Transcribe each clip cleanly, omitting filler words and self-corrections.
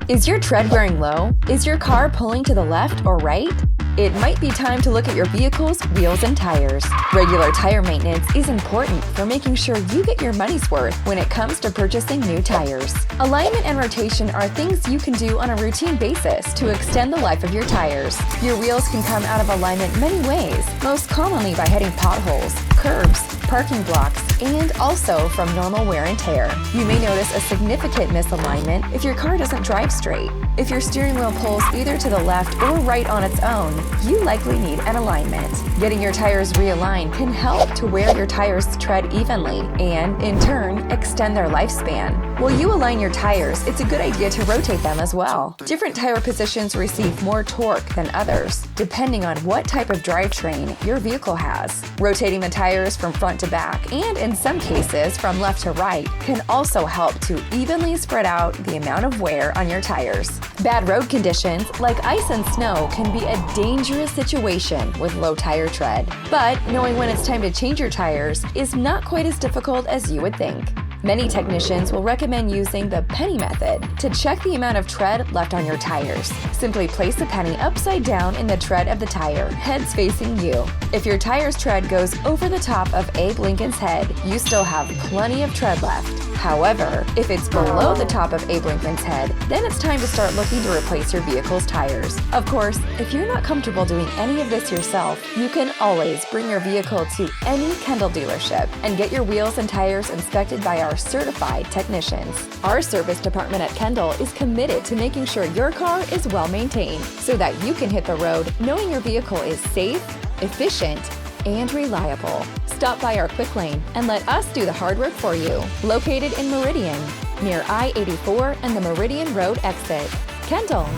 Is your tread wearing low? Is your car pulling to the left or right? It might be time to look at your vehicle's wheels and tires. Regular tire maintenance is important for making sure you get your money's worth when it comes to purchasing new tires. Alignment and rotation are things you can do on a routine basis to extend the life of your tires. Your wheels can come out of alignment many ways, most commonly by hitting potholes, curbs, parking blocks, and also from normal wear and tear. You may notice a significant misalignment if your car doesn't drive straight. If your steering wheel pulls either to the left or right on its own, you likely need an alignment. Getting your tires realigned can help to wear your tires tread evenly and, in turn, extend their lifespan. While you align your tires, it's a good idea to rotate them as well. Different tire positions receive more torque than others, depending on what type of drivetrain your vehicle has. Rotating the tires from front to back, and in some cases from left to right, can also help to evenly spread out the amount of wear on your tires. Bad road conditions, like ice and snow, can be a dangerous situation with low tire tread. But knowing when it's time to change your tires is not quite as difficult as you would think. Many technicians will recommend using the penny method to check the amount of tread left on your tires. Simply place the penny upside down in the tread of the tire, heads facing you. If your tire's tread goes over the top of Abe Lincoln's head, you still have plenty of tread left. However, if it's below the top of Abe Lincoln's head, then it's time to start looking to replace your vehicle's tires. Of course, if you're not comfortable doing any of this yourself, you can always bring your vehicle to any Kendall dealership and get your wheels and tires inspected by our certified technicians. Our service department at Kendall is committed to making sure your car is well maintained so that you can hit the road knowing your vehicle is safe, efficient, and reliable. Stop by our quick lane and let us do the hard work for you. Located in Meridian, near I-84 and the Meridian Road exit. Kendall,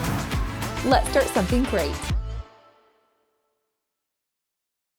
let's start something great.